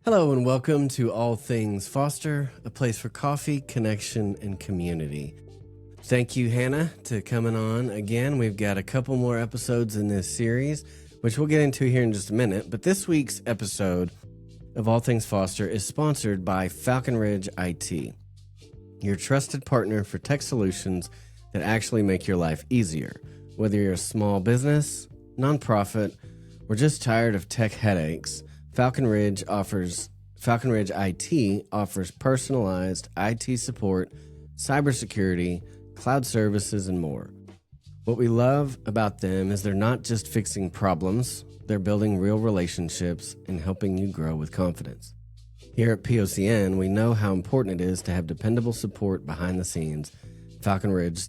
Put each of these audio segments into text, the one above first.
Hello and welcome to All Things Foster, a place for coffee, connection, and community. Thank you, Hannah, to coming on again. We've got a couple more episodes in this series, which we'll get into here in just a minute. But this week's episode of All Things Foster is sponsored by Falcon Ridge IT, your trusted partner for tech solutions that actually make your life easier. Whether you're a small business, nonprofit, or just tired of tech headaches, Falcon Ridge IT offers personalized IT support, cybersecurity, cloud services, and more. What we love about them is they're not just fixing problems, they're building real relationships and helping you grow with confidence. Here at POCN, we know how important it is to have dependable support behind the scenes. Falcon Ridge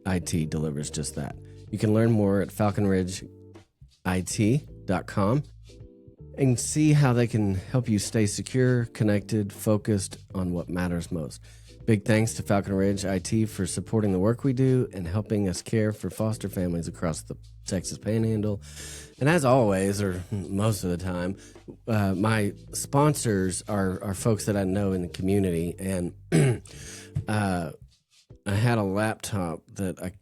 IT delivers just that. You can learn more at falconridgeit.com and see how they can help you stay secure, connected, focused on what matters most. Big thanks to Falcon Ridge IT for supporting the work we do and helping us care for foster families across the Texas Panhandle. And as always, or most of the time, my sponsors are folks that I know in the community. And I had a laptop that I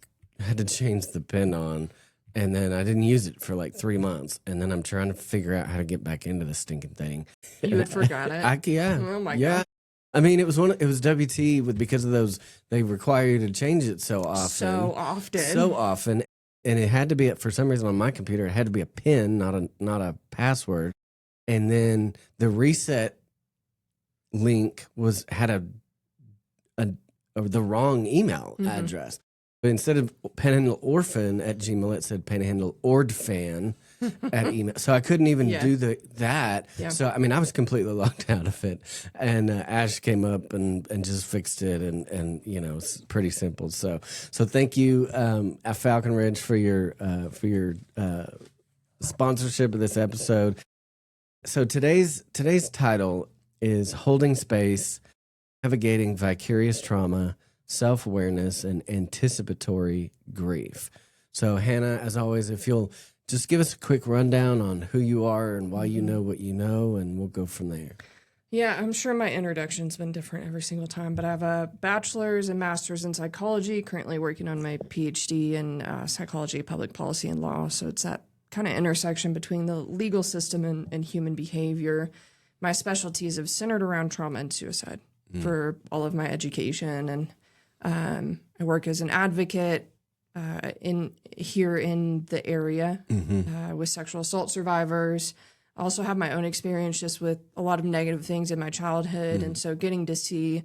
had to change the pin on, and then I didn't use it for like 3 months. And then I'm trying to figure out how to get back into this stinking thing. You had forgot it? Yeah. Oh my God. I mean, it was WT because of those. They require you to change it so often, and it had to be, for some reason on my computer, it had to be a PIN, not a password. And then the reset link had the wrong email address. But instead of panhandleorphan@gmail, it said panhandleordfan at email. So I couldn't even do that. Yeah. So, I mean, I was completely locked out of it. And Ash came up and just fixed it. And you know, it's pretty simple. So thank you, at Falcon Ridge, for your sponsorship of this episode. So today's title is Holding Space, Navigating Vicarious Trauma, Self-Awareness, and Anticipatory Grief. So, Hannah, as always, if you'll just give us a quick rundown on who you are and why you know what you know, and we'll go from there. Yeah, I'm sure my introduction's been different every single time, but I have a bachelor's and master's in psychology, currently working on my PhD in psychology, public policy, and law. So it's that kind of intersection between the legal system and human behavior. My specialties have centered around trauma and suicide for all of my education, and I work as an advocate in the area with sexual assault survivors. I also have my own experience just with a lot of negative things in my childhood, and so getting to see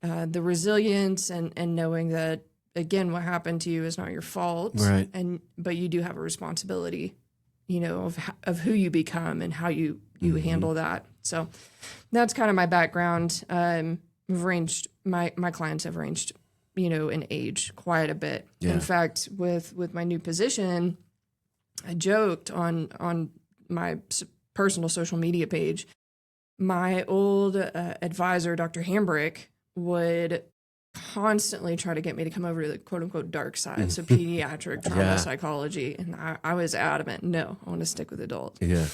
the resilience and knowing that, again, what happened to you is not your fault, right? But you do have a responsibility, you know, of who you become and how you handle that. So that's kind of my background. My clients have ranged, you know, in age quite a bit. Yeah. In fact, with my new position, I joked on my personal social media page. My old advisor, Dr. Hambrick, would constantly try to get me to come over to the quote unquote dark side, so pediatric trauma psychology, and I was adamant, no, I want to stick with adult. Yeah.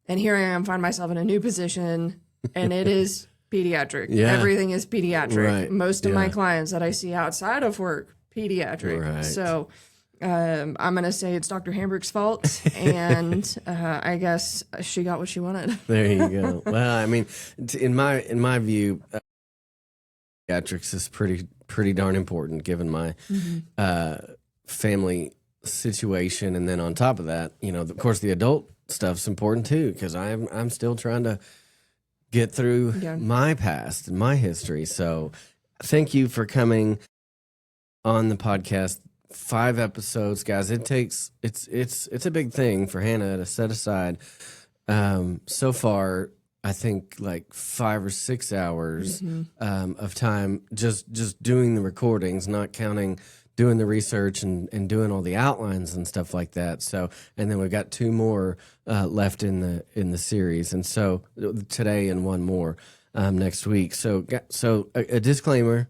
And here I am, find myself in a new position, and it is pediatric. Yeah. Everything is pediatric. Right. Most of my clients that I see outside of work, pediatric. Right. So I'm going to say it's Dr. Hambrick's fault, and I guess she got what she wanted. There you go. Well, I mean, in my view, pediatrics is pretty darn important given my family situation, and then on top of that, you know, of course, the adult stuff's important too, because I'm still trying to get through my past and my history. So thank you for coming on the podcast. 5 episodes, guys. It's a big thing for Hannah to set aside. So far, I think like 5 or 6 hours of time just doing the recordings, not counting doing the research and doing all the outlines and stuff like that. So, and then we've got 2 more left in the series, and so today and 1 more next week. So a disclaimer: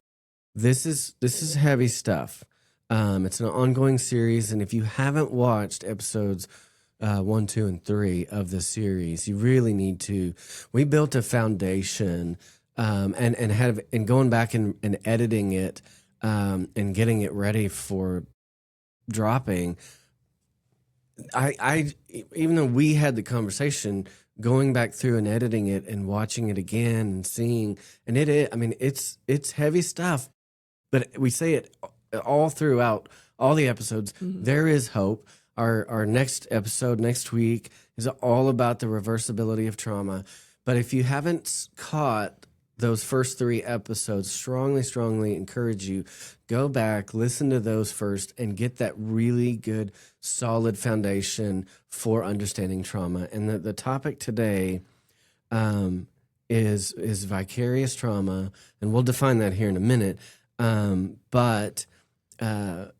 this is heavy stuff. It's an ongoing series, and if you haven't watched episodes 1, 2, and 3 of the series. You really need to. We built a foundation, and going back and editing it, and getting it ready for dropping. I even though we had the conversation, going back through and editing it and watching it again and seeing, and I mean, it's heavy stuff, but we say it all throughout all the episodes. There is hope. Our next episode next week is all about the reversibility of trauma. But if you haven't caught those first 3 episodes, strongly encourage you, go back, listen to those first, and get that really good, solid foundation for understanding trauma. And the topic today is vicarious trauma, and we'll define that here in a minute. But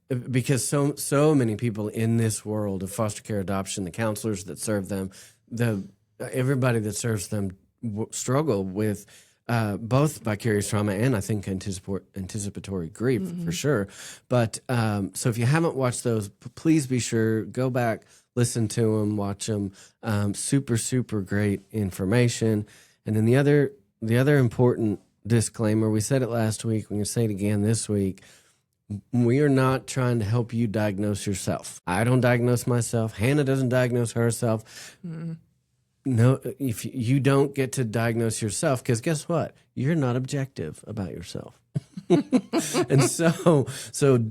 because so many people in this world of foster care adoption, the counselors that serve them, everybody that serves them struggle with both vicarious trauma and I think anticipatory grief for sure. But so if you haven't watched those, please be sure, go back, listen to them, watch them. Super great information. And then the other important disclaimer, we said it last week, we're going to say it again this week. We are not trying to help you diagnose yourself. I don't diagnose myself. Hannah doesn't diagnose herself. No, if you don't get to diagnose yourself, because guess what? You're not objective about yourself. And so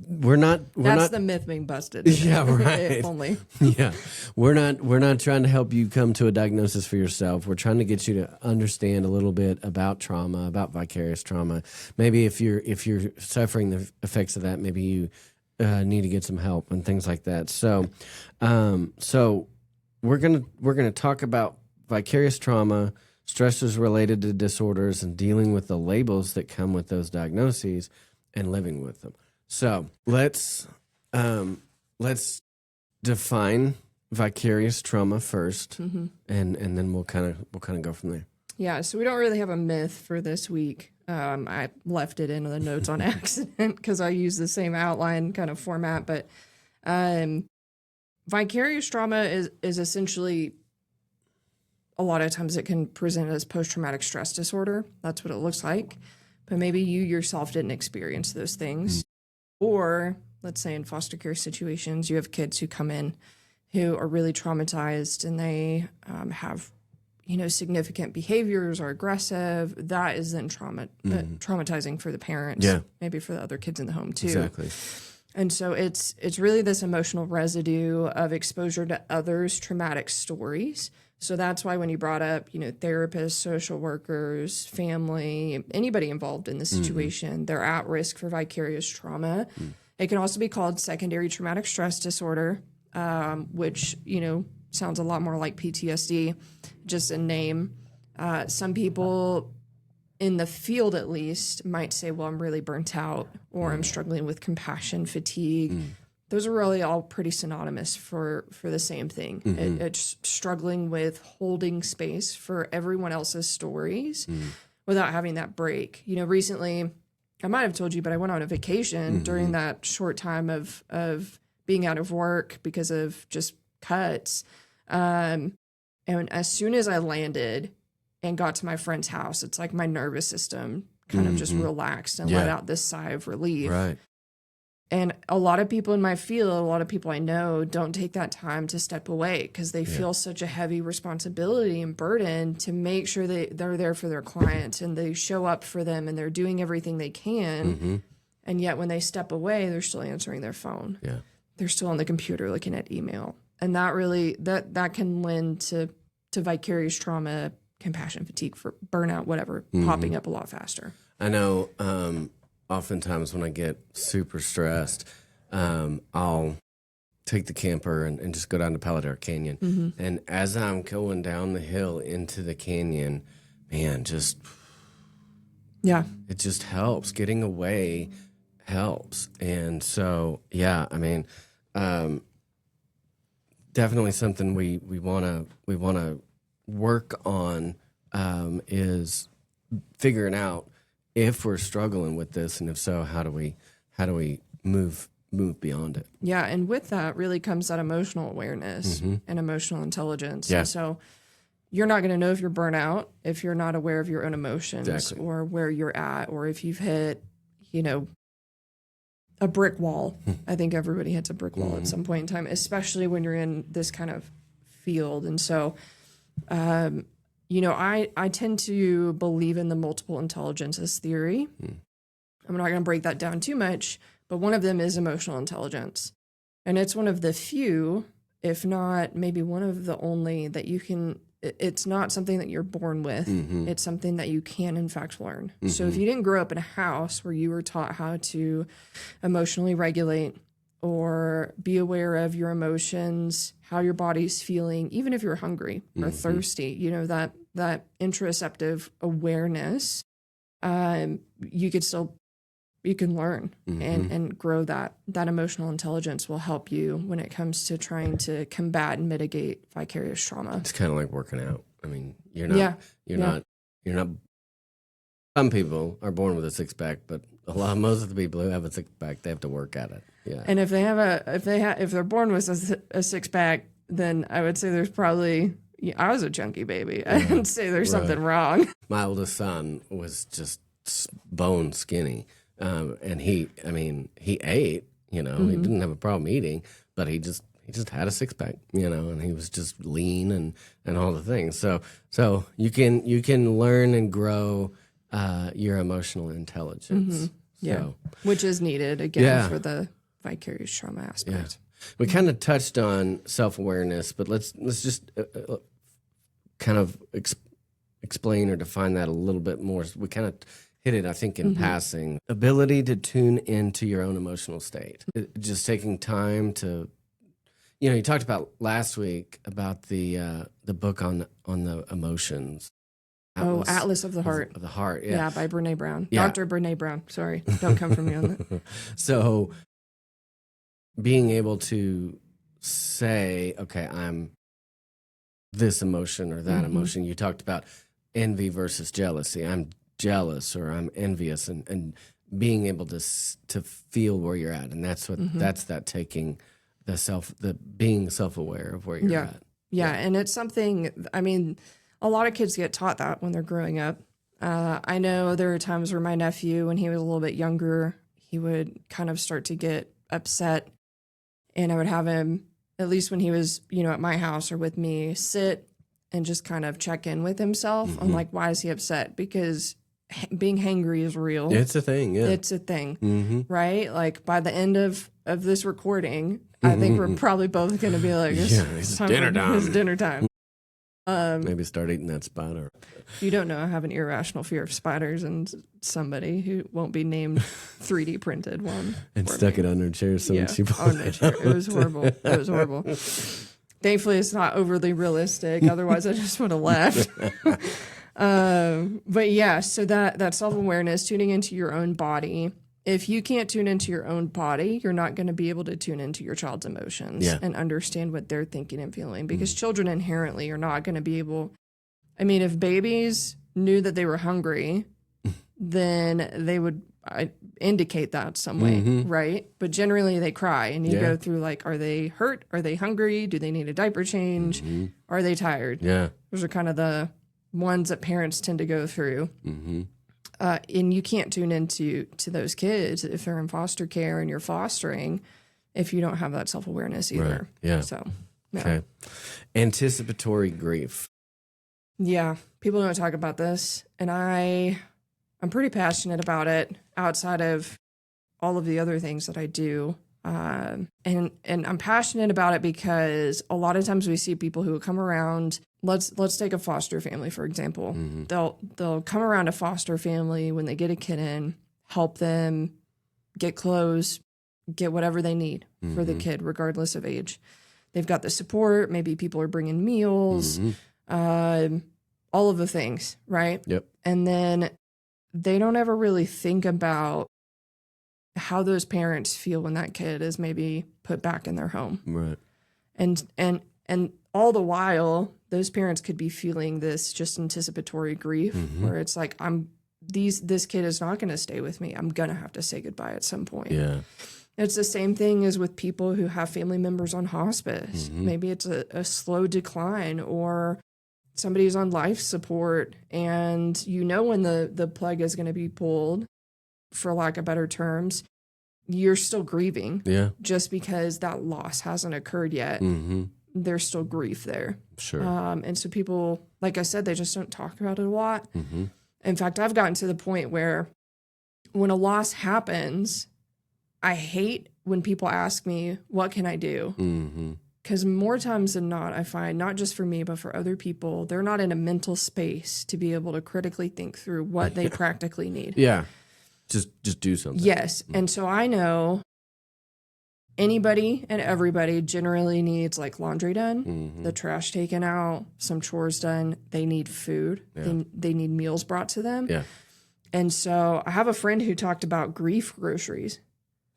we're not. That's the myth being busted. Yeah, right. If only. Yeah, we're not trying to help you come to a diagnosis for yourself. We're trying to get you to understand a little bit about trauma, about vicarious trauma. Maybe if you're suffering the effects of that, maybe you need to get some help and things like that. So we're gonna talk about vicarious trauma, stressors related to disorders, and dealing with the labels that come with those diagnoses and living with them. So let's define vicarious trauma first, and then we'll kind of go from there. Yeah, so we don't really have a myth for this week. I left it in the notes on accident because I use the same outline kind of format, but vicarious trauma is essentially, a lot of times it can present as post-traumatic stress disorder. That's what it looks like. But maybe you yourself didn't experience those things. Or let's say in foster care situations, you have kids who come in who are really traumatized and they have, significant behaviors, are aggressive. That is then traumatizing for the parents, maybe for the other kids in the home too. Exactly. And so it's really this emotional residue of exposure to others' traumatic stories. So that's why when you brought up, therapists, social workers, family, anybody involved in the situation, they're at risk for vicarious trauma. It can also be called secondary traumatic stress disorder, which, sounds a lot more like PTSD, just a name. Some people in the field, at least, might say, well, I'm really burnt out, or I'm struggling with compassion fatigue. Those are really all pretty synonymous for the same thing. It's struggling with holding space for everyone else's stories without having that break. Recently, I might have told you, but I went on a vacation during that short time of being out of work because of just cuts. And as soon as I landed and got to my friend's house, it's like my nervous system kind of just relaxed and let out this sigh of relief. Right. And a lot of people in my field, a lot of people I know don't take that time to step away because they feel such a heavy responsibility and burden to make sure that they're there for their clients and they show up for them and they're doing everything they can. And yet when they step away, they're still answering their phone. Yeah. They're still on the computer looking at email. And that really, that can lend to vicarious trauma, compassion fatigue, for burnout, whatever, popping up a lot faster. I know oftentimes when I get super stressed, I'll take the camper and just go down to Paladar Canyon. And as I'm going down the hill into the canyon, man, it just helps. Getting away helps. And so, definitely something we want to work on is figuring out if we're struggling with this, and if so, how do we move move beyond it. Yeah. And with that really comes that emotional awareness and emotional intelligence. Yeah. And so you're not going to know if you're burnout if you're not aware of your own emotions or where you're at, or if you've hit, a brick wall. I think everybody hits a brick wall at some point in time, especially when you're in this kind of field. And so, I tend to believe in the multiple intelligences theory. I'm not going to break that down too much, but one of them is emotional intelligence. And it's one of the few, if not maybe one of the only, that you can, it's not something that you're born with. It's something that you can, in fact, learn. So if you didn't grow up in a house where you were taught how to emotionally regulate or be aware of your emotions, how your body's feeling, even if you're hungry or thirsty, that interoceptive awareness, you can learn and grow that emotional intelligence will help you when it comes to trying to combat and mitigate vicarious trauma. It's kind of like working out. I mean, you're not, some people are born with a six pack, but most of the people who have a six pack, they have to work at it. Yeah. And if they're born with a six pack, then I would say there's probably, I was a chunky baby. I'd say there's something wrong. My oldest son was just bone skinny. And he ate, he didn't have a problem eating, but he just had a six pack, and he was just lean and all the things. So you can learn and grow, your emotional intelligence. Which is needed again for the vicarious trauma aspect. Yeah. We kind of touched on self-awareness, but let's just kind of explain or define that a little bit more. We kind of hit it, I think, in passing. Ability to tune into your own emotional state. Just taking time to, you talked about last week about the book on the emotions. Atlas of the Heart. Of the Heart, yeah. Yeah, by Brene Brown. Yeah. Dr. Brene Brown. Sorry, don't come from me on that. So being able to say, okay, I'm this emotion or that emotion. You talked about envy versus jealousy. I'm jealous or I'm envious, and being able to feel where you're at, and that's what that's that taking the being self-aware of where you're at. Yeah, and it's something, I mean, a lot of kids get taught that when they're growing up. I know there are times where my nephew, when he was a little bit younger, he would kind of start to get upset, and I would have him, at least when he was, at my house or with me, sit and just kind of check in with himself on like, why is he upset? Because being hangry is real. It's a thing. Yeah. It's a thing. Right? Like by the end of this recording, I think we're probably both going to be like, it's dinner time. It's dinner time. Maybe start eating that spider. You don't know, I have an irrational fear of spiders, and somebody who won't be named 3D printed one. And stuck it under a chair so when she pulled it out. It was horrible. It was horrible. Thankfully, it's not overly realistic. Otherwise, I just would have left. But yeah, so that self-awareness, tuning into your own body. If you can't tune into your own body, you're not going to be able to tune into your child's emotions and understand what they're thinking and feeling, because children inherently are not going to be able. I mean, if babies knew that they were hungry, then they would indicate that some way, right? But generally they cry, and you go through like, are they hurt? Are they hungry? Do they need a diaper change? Are they tired? Yeah. Those are kind of the ones that parents tend to go through. And you can't tune into those kids if they're in foster care and you're fostering if you don't have that self-awareness either. Right. Yeah. So, yeah. Okay. Anticipatory grief. Yeah. People don't talk about this, and I'm pretty passionate about it outside of all of the other things that I do. And I'm passionate about it because a lot of times we see people who come around. Let's take a foster family, for example. They'll come around a foster family when they get a kid in, help them get clothes, get whatever they need for the kid, regardless of age. They've got the support. Maybe people are bringing meals, all of the things, right? Yep. And then they don't ever really think about how those parents feel when that kid is maybe put back in their home. Right. And all the while, those parents could be feeling this just anticipatory grief where it's like, this kid is not going to stay with me. I'm going to have to say goodbye at some point. Yeah. It's the same thing as with people who have family members on hospice. Maybe it's a slow decline, or somebody's on life support, and when the plug is going to be pulled, for lack of better terms, you're still grieving. Yeah. Just because that loss hasn't occurred yet, there's still grief there. Sure. And so people, like I said, they just don't talk about it a lot. In fact, I've gotten to the point where when a loss happens, I hate when people ask me, what can I do? Because more times than not, I find, not just for me, but for other people, they're not in a mental space to be able to critically think through what they practically need. Yeah. Just do something. Yes. And so I know anybody and everybody generally needs like laundry done, the trash taken out, some chores done. They need food. Yeah. They need meals brought to them. Yeah. And so I have a friend who talked about grief groceries.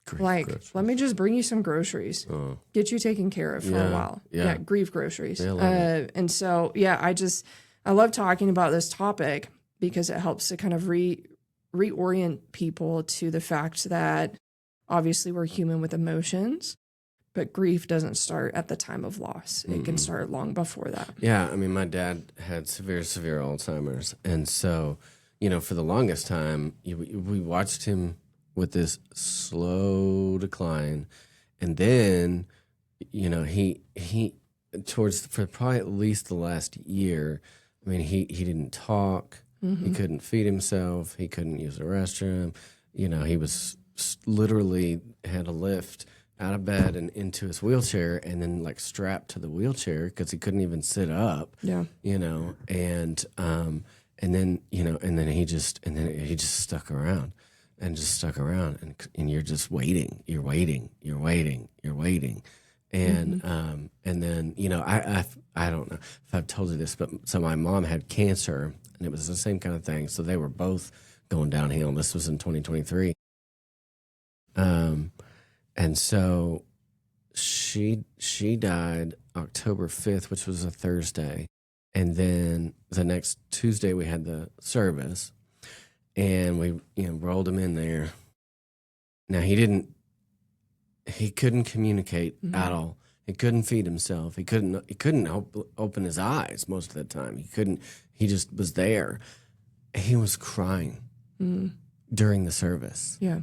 Groceries. Let me just bring you some groceries, get you taken care of for a while. Yeah. Grief groceries. Yeah, and so, I love talking about this topic because it helps to kind of reorient people to the fact that obviously we're human with emotions, but grief doesn't start at the time of loss. It can start long before that. Yeah. I mean, my dad had severe Alzheimer's. And so, for the longest time, we watched him with this slow decline, and then he for probably at least the last year, I mean, he didn't talk, he couldn't feed himself, he couldn't use the restroom, he was literally had a lift out of bed and into his wheelchair, and then like strapped to the wheelchair because he couldn't even sit up. And then he just stuck around. And you're just waiting. You're waiting. And then I don't know if I've told you this, but so my mom had cancer, and it was the same kind of thing. So they were both going downhill. This was in 2023. And so she died October 5th, which was a Thursday, and then the next Tuesday we had the service. And we, rolled him in there. Now he couldn't communicate at all. He couldn't feed himself. He couldn't open his eyes most of the time. He just was there. He was crying during the service. Yeah.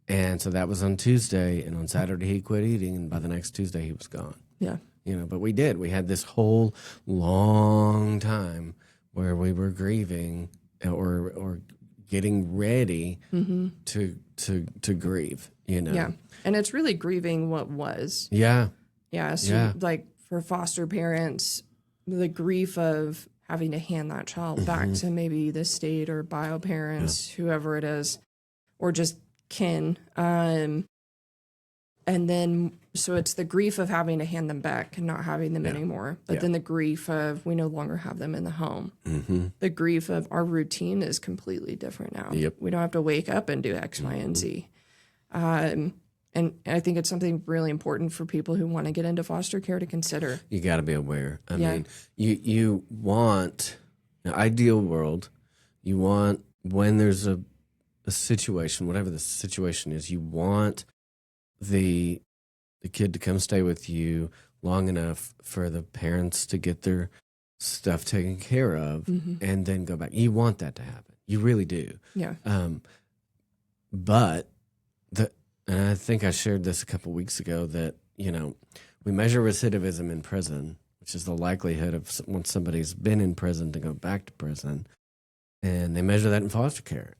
And so that was on Tuesday, and on Saturday he quit eating, and by the next Tuesday he was gone. Yeah. But we had this whole long time where we were grieving or getting ready to grieve, Yeah. And it's really grieving what was. Yeah. Yeah. So like for foster parents, the grief of having to hand that child back to maybe the state or bio parents, whoever it is, or just kin. And then, so it's the grief of having to hand them back and not having them anymore. But then the grief of we no longer have them in the home. The grief of our routine is completely different now. Yep. We don't have to wake up and do X, Y, and Z. And I think it's something really important for people who want to get into foster care to consider. You got to be aware. I mean, you want an ideal world. You want, when there's a situation, whatever the situation is, you want the kid to come stay with you long enough for the parents to get their stuff taken care of and then go back. You want that to happen. You really do. Yeah. But and I think I shared this a couple weeks ago, that, we measure recidivism in prison, which is the likelihood of once somebody's been in prison to go back to prison. And they measure that in foster care.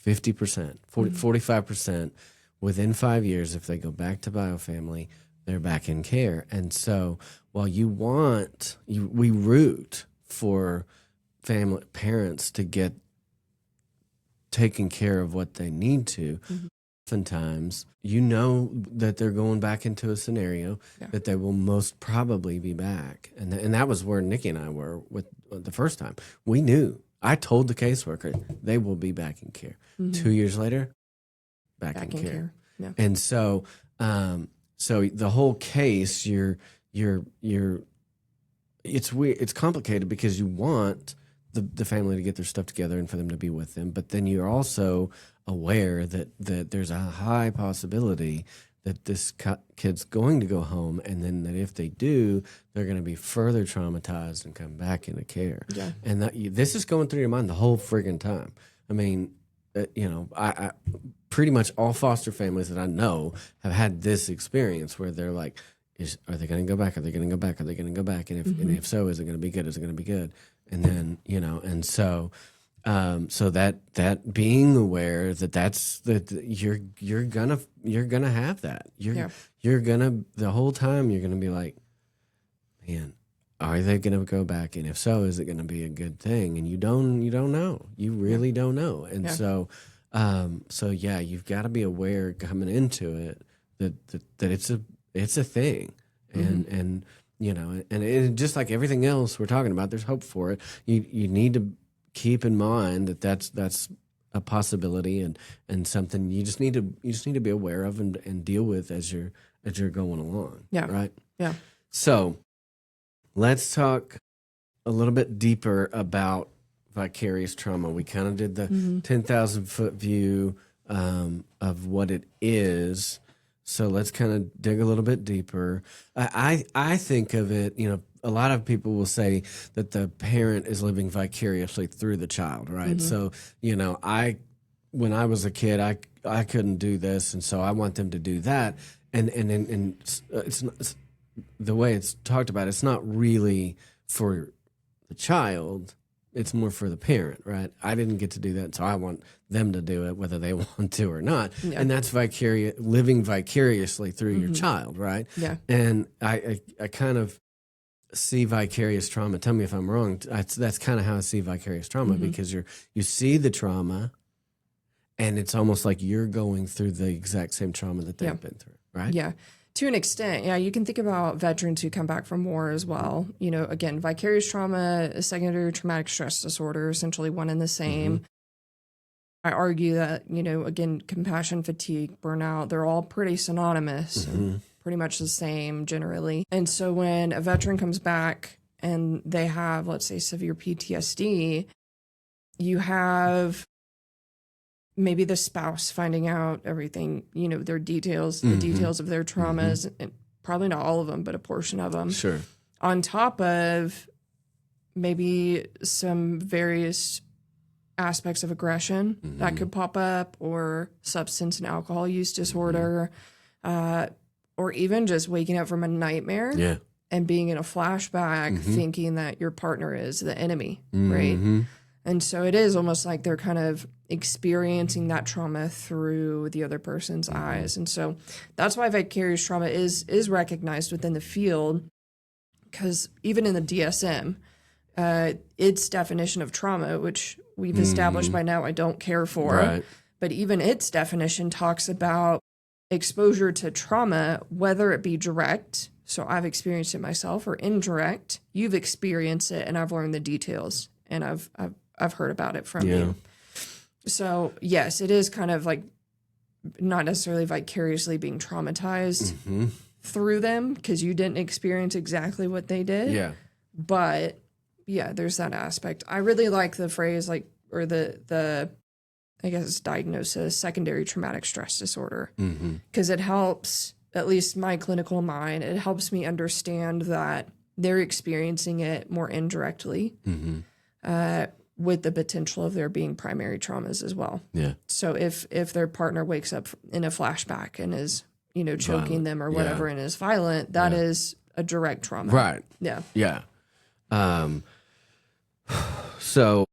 50%, 45%. Within 5 years, if they go back to biofamily, they're back in care. And so while we root for parents to get taken care of what they need to, oftentimes that they're going back into a scenario that they will most probably be back. And that was where Nikki and I were with the first time. We knew. I told the caseworker they will be back in care. 2 years later, back in care. Yeah. And so the whole case, it's weird. It's complicated because you want the family to get their stuff together and for them to be with them. But then you're also aware that there's a high possibility that this kid's going to go home, and then that if they do, they're going to be further traumatized and come back into care. Yeah. And this is going through your mind the whole friggin' time. I mean, I pretty much all foster families that I know have had this experience where they're like, are they going to go back? Are they going to go back? Are they going to go back? And if so, is it going to be good? Is it going to be good? And then, and so that being aware you're gonna have that. You're gonna, the whole time you're gonna be like, man, are they gonna go back? And if so, is it gonna be a good thing? And you don't know. You really don't know. And so you've got to be aware coming into it that it's a thing. And it, just like everything else we're talking about, there's hope for it. You need to keep in mind that that's a possibility and something you just need to be aware of and deal with as you're going along. Yeah. Right. Yeah. So let's talk a little bit deeper about vicarious trauma. We kind of did the 10,000-foot view of what it is. So let's kind of dig a little bit deeper. I think of it, a lot of people will say that the parent is living vicariously through the child, right? So, when I was a kid, I couldn't do this, and so I want them to do that. And it's not, the way it's talked about, it's not really for the child. It's more for the parent, right? I didn't get to do that, so I want them to do it, whether they want to or not. Yeah. And that's living vicariously through your child, right? Yeah. And I kind of see vicarious trauma. Tell me if I'm wrong. That's kind of how I see vicarious trauma, because you see the trauma, and it's almost like you're going through the exact same trauma that they've been through, right? Yeah. To an extent, yeah, you can think about veterans who come back from war as well. Again, vicarious trauma, secondary traumatic stress disorder, essentially one and the same. I argue that, again, compassion fatigue, burnout, they're all pretty synonymous, pretty much the same generally. And so when a veteran comes back and they have, let's say, severe PTSD, you have maybe the spouse finding out everything, their details, the details of their traumas, and probably not all of them, but a portion of them. Sure. On top of maybe some various aspects of aggression that could pop up, or substance and alcohol use disorder, or even just waking up from a nightmare and being in a flashback thinking that your partner is the enemy, right? And so it is almost like they're kind of experiencing that trauma through the other person's eyes. And so that's why vicarious trauma is recognized within the field, because even in the DSM, its definition of trauma, which we've established by now I don't care for, but even its definition talks about exposure to trauma, whether it be direct, so I've experienced it myself, or indirect, you've experienced it and I've learned the details and I've heard about it from you. So yes, it is kind of like not necessarily vicariously being traumatized through them, because you didn't experience exactly what they did. Yeah. But yeah, there's that aspect. I really like the phrase, or the I guess it's diagnosis, secondary traumatic stress disorder, because it helps, at least my clinical mind, it helps me understand that they're experiencing it more indirectly, with the potential of there being primary traumas as well. Yeah. So if their partner wakes up in a flashback and is, choking them or whatever and is violent, that is a direct trauma. Right. Yeah. Yeah. So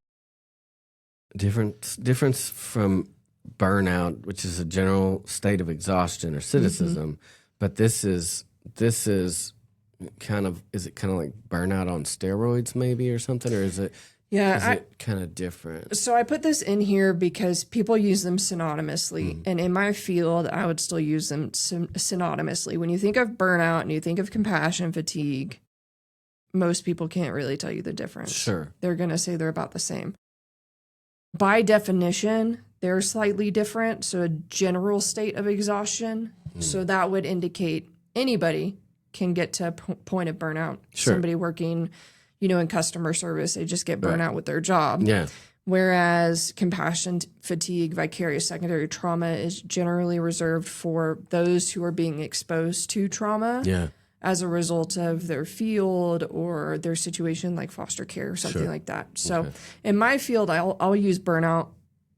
difference from burnout, which is a general state of exhaustion or cynicism, but this is kind of, is it kind of like burnout on steroids maybe, or something, or is it? Yeah, is it kind of different? So I put this in here because people use them synonymously. And in my field, I would still use them synonymously. When you think of burnout and you think of compassion fatigue, most people can't really tell you the difference. Sure. They're going to say they're about the same. By definition, they're slightly different. So a general state of exhaustion. So that would indicate anybody can get to a point of burnout. Sure. Somebody working in customer service, they just get burnt out with their job. Yeah. Whereas compassion fatigue, vicarious secondary trauma is generally reserved for those who are being exposed to trauma as a result of their field or their situation, like foster care or something like that. So in my field, I'll use burnout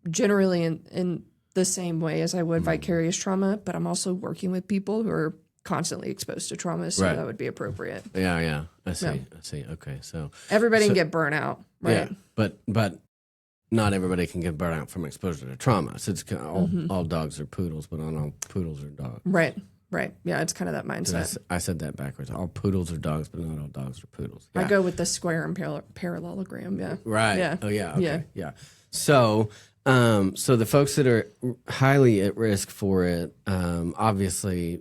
generally in the same way as I would vicarious trauma, but I'm also working with people who are constantly exposed to trauma, so that would be appropriate. Yeah. I see. Okay, so everybody can get burnout, right? Yeah, but not everybody can get burnout from exposure to trauma. So it's kind of all dogs are poodles, but not all poodles are dogs. Right. Yeah, it's kind of that mindset. I said that backwards. All poodles are dogs, but not all dogs are poodles. Yeah. I go with the square and parallelogram. Yeah. Right. Yeah. Oh yeah. Okay. Yeah. So the folks that are highly at risk for it, obviously,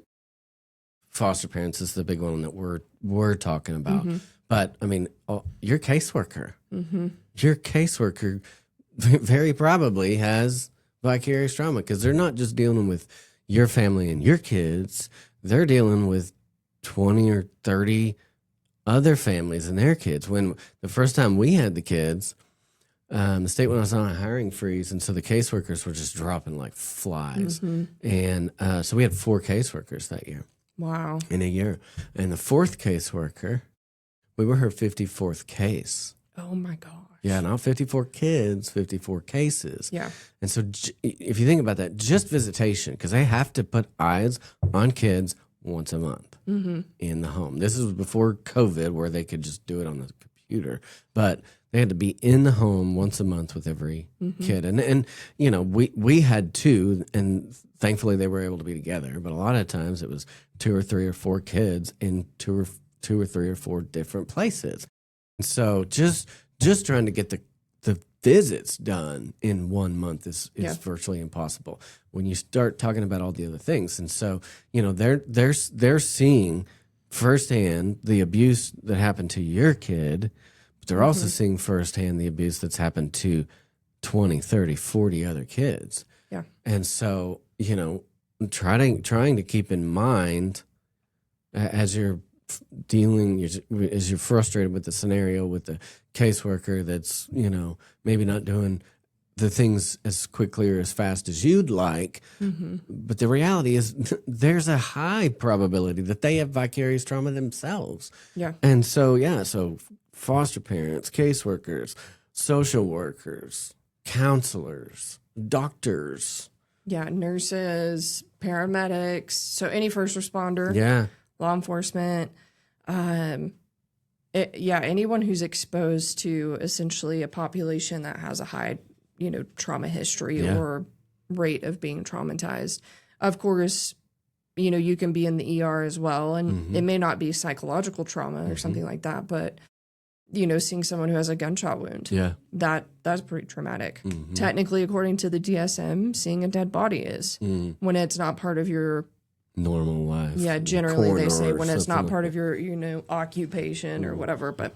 foster parents is the big one that we're talking about. But I mean, your caseworker, very probably has vicarious trauma, because they're not just dealing with your family and your kids; they're dealing with 20 or 30 other families and their kids. When the first time we had the kids, the state went on a hiring freeze, and so the caseworkers were just dropping like flies. And so we had 4 caseworkers that year. Wow. In a year. And the 4th caseworker, we were her 54th case. Oh my gosh. Yeah, not 54 kids, 54 cases. Yeah. And so if you think about that, just visitation, because they have to put eyes on kids once a month in the home. This is before COVID, where they could just do it on the computer. But they had to be in the home once a month with every kid. And we had 2, and thankfully they were able to be together. But a lot of times it was 2 or 3 or 4 kids in 2 or 3 or 4 different places. And so just trying to get the visits done in 1 month is virtually impossible when you start talking about all the other things. And so, they're seeing firsthand the abuse that happened to your kid, but they're also seeing firsthand the abuse that's happened to 20, 30, 40 other kids. Yeah. And so, trying to keep in mind as you're as you're frustrated with the scenario with the caseworker that's, maybe not doing the things as quickly or as fast as you'd like. But the reality is there's a high probability that they have vicarious trauma themselves. Yeah. And so foster parents, caseworkers, social workers, counselors, doctors. Yeah, nurses, paramedics, so any first responder. Yeah. Law enforcement, anyone who's exposed to essentially a population that has a high, trauma history or rate of being traumatized. Of course, you can be in the ER as well, and it may not be psychological trauma or something like that, but seeing someone who has a gunshot wound, that's pretty traumatic. Technically, according to the DSM, seeing a dead body is when it's not part of your normal life. Yeah, generally they say when it's not part of your, occupation or whatever. But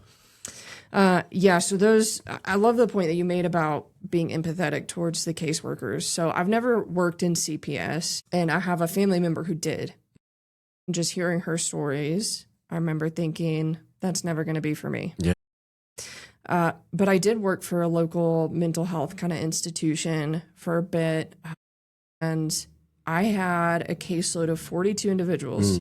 so those, I love the point that you made about being empathetic towards the caseworkers. So I've never worked in CPS, and I have a family member who did. And just hearing her stories, I remember thinking, that's never going to be for me. Yeah. But I did work for a local mental health kind of institution for a bit, and I had a caseload of 42 individuals.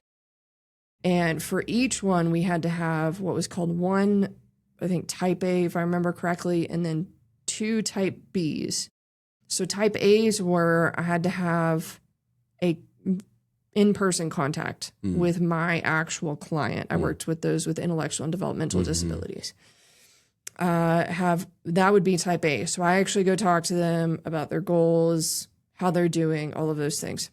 And for each one, we had to have what was called one, I think, type A, if I remember correctly, and then 2 type Bs. So type A's were I had to have a in-person contact with my actual client. I worked with those with intellectual and developmental disabilities. That would be type A. So I actually go talk to them about their goals, how they're doing, all of those things.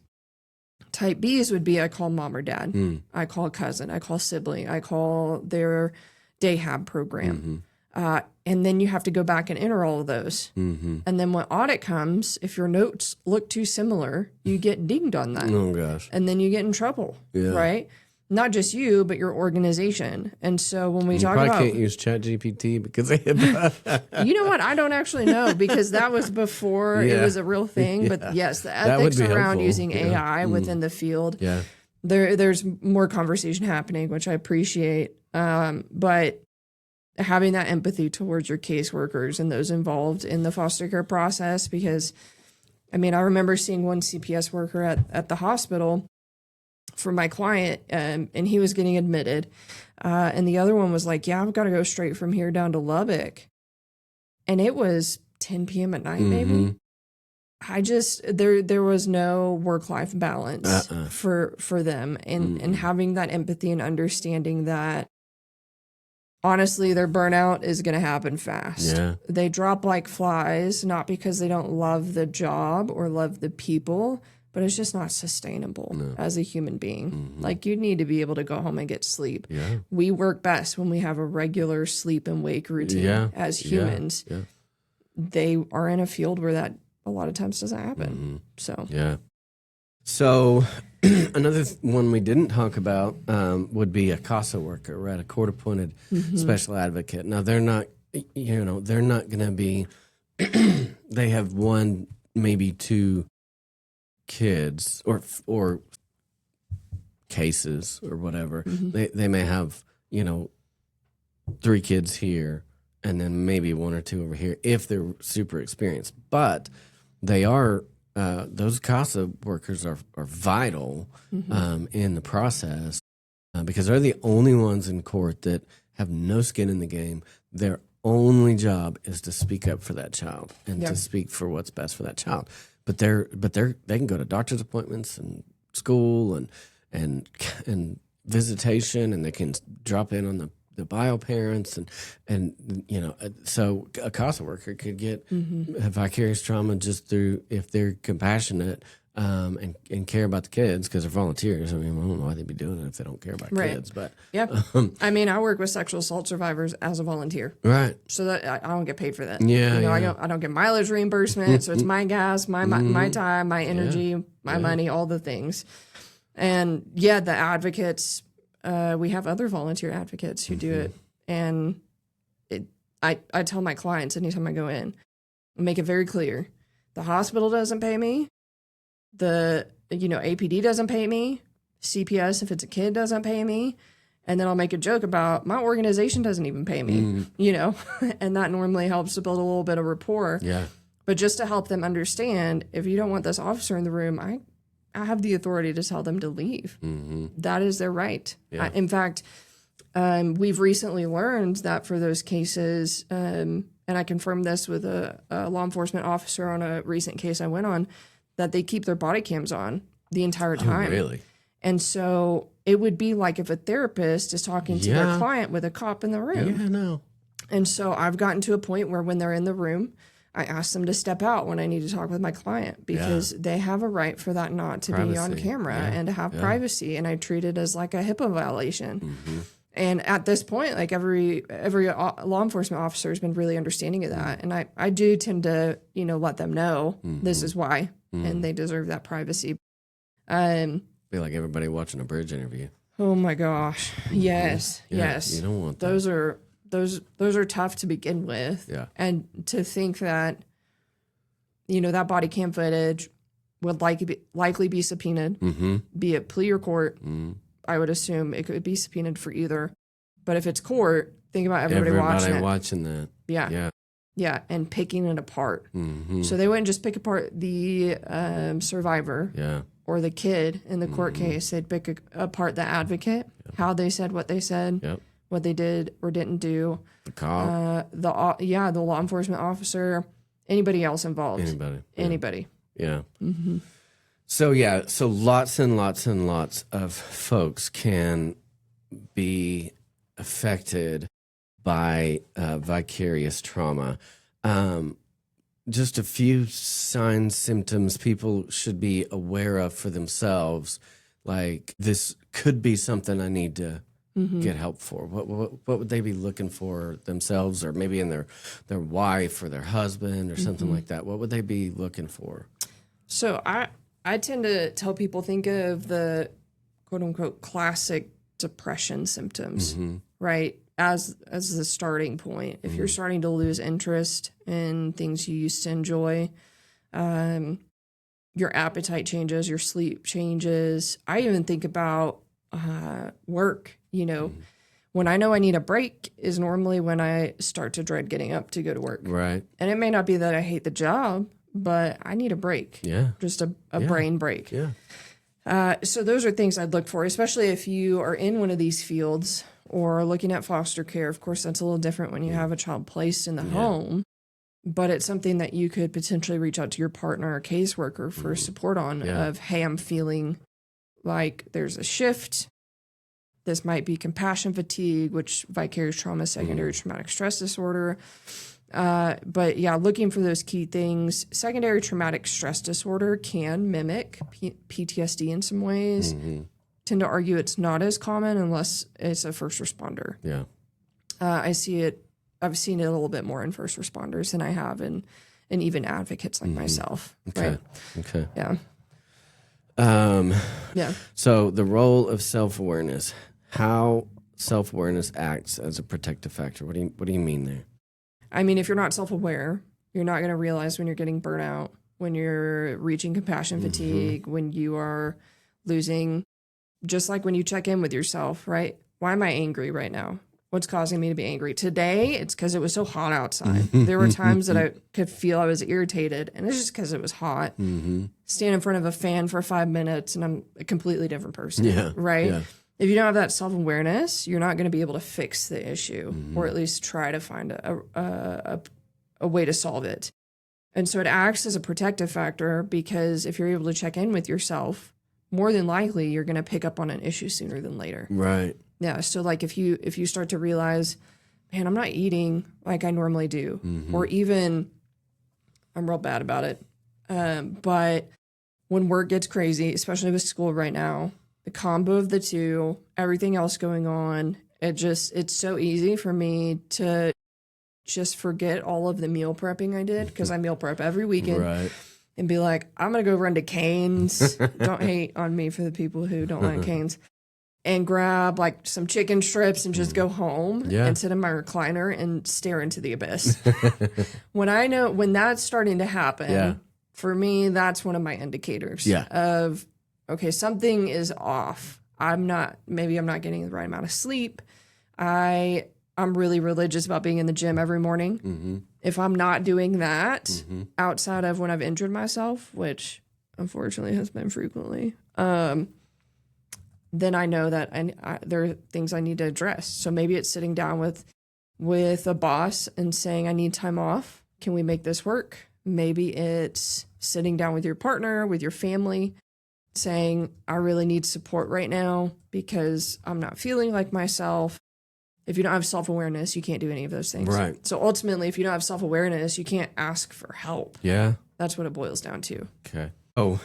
Type B's would be I call mom or dad, I call cousin, I call sibling, I call their day-hab program. And then you have to go back and enter all of those. And then when audit comes, if your notes look too similar, you get dinged on that. Oh, gosh. And then you get in trouble, right? Not just you, but your organization. And so when we talk about... You probably can't use ChatGPT because they had You know what? I don't actually know, because that was before it was a real thing. But yes, the ethics around using AI within the field, there's more conversation happening, which I appreciate. But having that empathy towards your caseworkers and those involved in the foster care process. Because, I mean, I remember seeing one CPS worker at the hospital for my client, and he was getting admitted. And the other one was like, yeah, I've got to go straight from here down to Lubbock. And it was 10 p.m. at night, maybe. I just, there was no work-life balance for them. And having that empathy and understanding that, honestly, their burnout is going to happen fast. Yeah. They drop like flies, not because they don't love the job or love the people, but it's just not sustainable as a human being. Like, you need to be able to go home and get sleep. Yeah. We work best when we have a regular sleep and wake routine as humans. Yeah. They are in a field where that a lot of times doesn't happen. So, yeah. So another one we didn't talk about would be a CASA worker, right? A court-appointed special advocate. Now, they're not going to be, they have one, maybe two kids or cases or whatever. They may have, 3 kids here and then maybe 1 or 2 over here if they're super experienced. But they are, those CASA workers are vital in the process because they're the only ones in court that have no skin in the game. Their only job is to speak up for that child and to speak for what's best for that child. But they can go to doctor's appointments and school and visitation, and they can drop in on the bio parents and so a CASA worker could get vicarious trauma just through, if they're compassionate and care about the kids, because they're volunteers. I mean, I don't know why they'd be doing it if they don't care about kids. But I mean, I work with sexual assault survivors as a volunteer, right? So that I don't get paid for that. I don't get mileage reimbursement, so it's my gas, my time, my energy, my money, all the things. And the advocates. We have other volunteer advocates who do it, and I tell my clients anytime I go in, make it very clear: the hospital doesn't pay me, the APD doesn't pay me, CPS if it's a kid doesn't pay me, and then I'll make a joke about my organization doesn't even pay me, and that normally helps to build a little bit of rapport. Yeah. But just to help them understand, if you don't want this officer in the room, I have the authority to tell them to leave. That is their right. Yeah. In fact, we've recently learned that for those cases, and I confirmed this with a law enforcement officer on a recent case I went on, that they keep their body cams on the entire time. Oh, really? And so it would be like if a therapist is talking to their client with a cop in the room. Yeah, no. And so I've gotten to a point where when they're in the room, I ask them to step out when I need to talk with my client, because they have a right for that not to be on camera and to have privacy. And I treat it as like a HIPAA violation. And at this point, like every law enforcement officer has been really understanding of that. And I do tend to, let them know this is why, and they deserve that privacy. Be like everybody watching a bridge interview. Oh my gosh. Yes. You don't want that. Those are tough to begin with. Yeah. And to think that, that body cam footage would likely be subpoenaed, be it plea or court. I would assume it could be subpoenaed for either. But if it's court, think about everybody watching that. Yeah, and picking it apart. So they wouldn't just pick apart the survivor or the kid in the court case. They'd pick apart the advocate, how they said what they said, what they did or didn't do. The cop. The law enforcement officer, anybody else involved. Anybody. Yeah. So lots and lots and lots of folks can be affected by vicarious trauma. Just a few signs, symptoms people should be aware of for themselves. Like, this could be something I need to get help for. What would they be looking for themselves, or maybe in their wife or their husband or something like that? What would they be looking for? So I tend to tell people, think of the quote unquote classic depression symptoms, right? As the starting point. If you're starting to lose interest in things you used to enjoy, your appetite changes, your sleep changes. I even think about work, When I know I need a break is normally when I start to dread getting up to go to work. Right. And it may not be that I hate the job, but I need a break. Yeah. Just a brain break. Yeah. So those are things I'd look for, especially if you are in one of these fields or looking at foster care. Of course, that's a little different when you have a child placed in the home, but it's something that you could potentially reach out to your partner or caseworker for support on of, hey, I'm feeling like there's a shift. This might be compassion fatigue, which vicarious trauma, secondary traumatic stress disorder. But yeah, looking for those key things. Secondary traumatic stress disorder can mimic PTSD in some ways. Tend to argue it's not as common unless it's a first responder. Yeah. I've seen it a little bit more in first responders than I have in even advocates like myself. Okay. Right? Okay. Yeah. Yeah. So the role of self-awareness, how self-awareness acts as a protective factor. What do you mean there? I mean, if you're not self-aware, you're not going to realize when you're getting burnout, when you're reaching compassion fatigue, when you are losing, just like when you check in with yourself, right? Why am I angry right now? What's causing me to be angry? Today, it's because it was so hot outside. There were times that I could feel I was irritated, and it's just because it was hot. Stand in front of a fan for 5 minutes, and I'm a completely different person, right? Yeah. If you don't have that self-awareness, you're not going to be able to fix the issue or at least try to find a way to solve it. And so it acts as a protective factor because if you're able to check in with yourself, more than likely you're going to pick up on an issue sooner than later. Right. Yeah. So like if you start to realize, man, I'm not eating like I normally do, or even I'm real bad about it. But when work gets crazy, especially with school right now, the combo of the two, everything else going on, it's so easy for me to just forget all of the meal prepping I did because I meal prep every weekend and be like, I'm going to go run to Cane's. Don't hate on me for the people who don't like Cane's. And grab like some chicken strips and just go home and sit in my recliner and stare into the abyss. When that's starting to happen, for me, that's one of my indicators of, okay, something is off. Maybe I'm not getting the right amount of sleep. I'm really religious about being in the gym every morning. If I'm not doing that outside of when I've injured myself, which unfortunately has been frequently, then I know that there are things I need to address. So maybe it's sitting down with a boss and saying, I need time off. Can we make this work? Maybe it's sitting down with your partner, with your family, saying, I really need support right now because I'm not feeling like myself. If you don't have self-awareness, you can't do any of those things. Right. So ultimately, if you don't have self-awareness, you can't ask for help. Yeah. That's what it boils down to. Okay. Oh,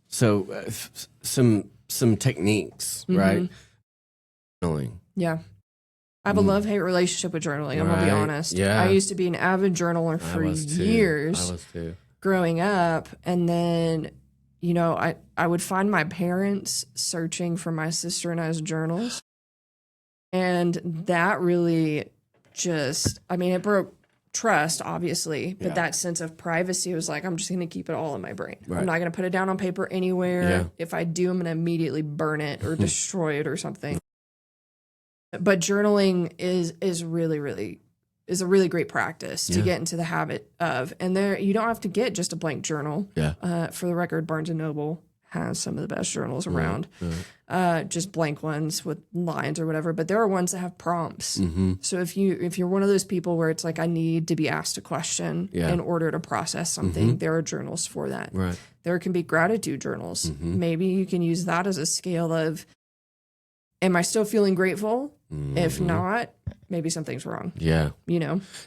so some techniques, right? Journaling. Yeah. I have a love-hate relationship with journaling. I'm going to be honest. Yeah. I used to be an avid journaler for years. I was too. Growing up. And then, I would find my parents searching for my sister and I's journals. And that really it broke trust, obviously, but that sense of privacy was like, I'm just going to keep it all in my brain. Right. I'm not going to put it down on paper anywhere. Yeah. If I do, I'm going to immediately burn it or destroy it or something. But journaling is a really great practice to get into the habit of. And you don't have to get just a blank journal. Yeah. For the record, Barnes & Noble has some of the best journals around. Just blank ones with lines or whatever. But there are ones that have prompts. So if you're one of those people where it's like, I need to be asked a question in order to process something, there are journals for that. Right. There can be gratitude journals. Maybe you can use that as a scale of, am I still feeling grateful? If not, maybe something's wrong. Yeah.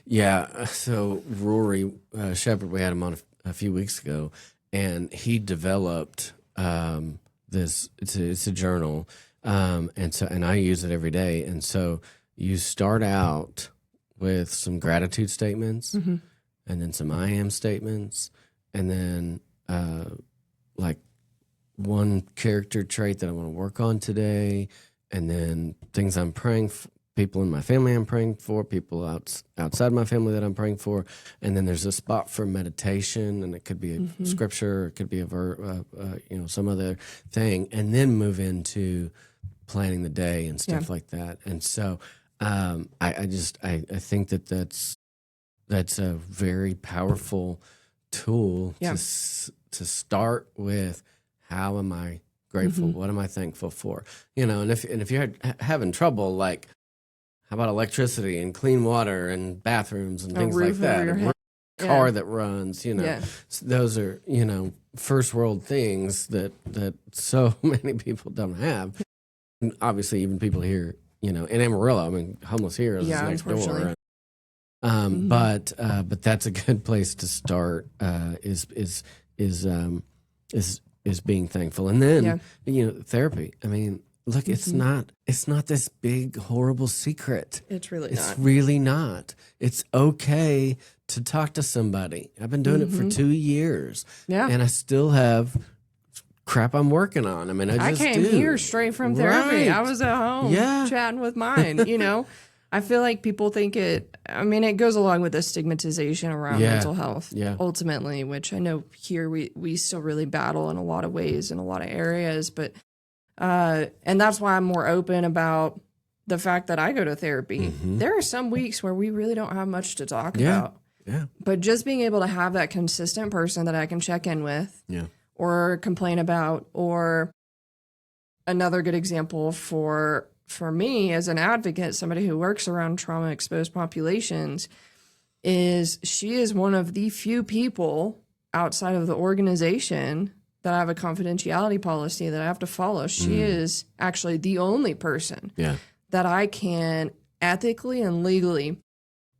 Yeah. So Rory Shepard, we had him on a few weeks ago, and he developed this. It's a journal, and I use it every day. And so you start out with some gratitude statements, and then some I am statements, and then like one character trait that I want to work on today. And then things I'm praying for, people in my family I'm praying for, people outside my family that I'm praying for. And then there's a spot for meditation, and it could be a scripture, or it could be a some other thing. And then move into planning the day and stuff like that. And so I think that's a very powerful tool to start with. How am I grateful? What am I thankful for? And if you're having trouble, like, how about electricity and clean water and bathrooms and things like that? A car that runs, So those are, first world things that so many people don't have. And obviously, even people here, in Amarillo, I mean, homeless heroes is next door. But that's a good place to start. Is being thankful, and then therapy. I mean, look, it's not this big horrible secret. It's really not. It's okay to talk to somebody. I've been doing it for 2 years, and I still have crap I'm working on. I mean, I came here straight from therapy. I was at home chatting with mine. I feel like people think it goes along with the stigmatization around mental health, ultimately, which I know here we still really battle in a lot of ways, in a lot of areas. But, and that's why I'm more open about the fact that I go to therapy. There are some weeks where we really don't have much to talk about. Yeah. But just being able to have that consistent person that I can check in with or complain about, or another good example for me as an advocate, somebody who works around trauma exposed populations, is she is one of the few people outside of the organization that I have a confidentiality policy that I have to follow. She is actually the only person that I can ethically and legally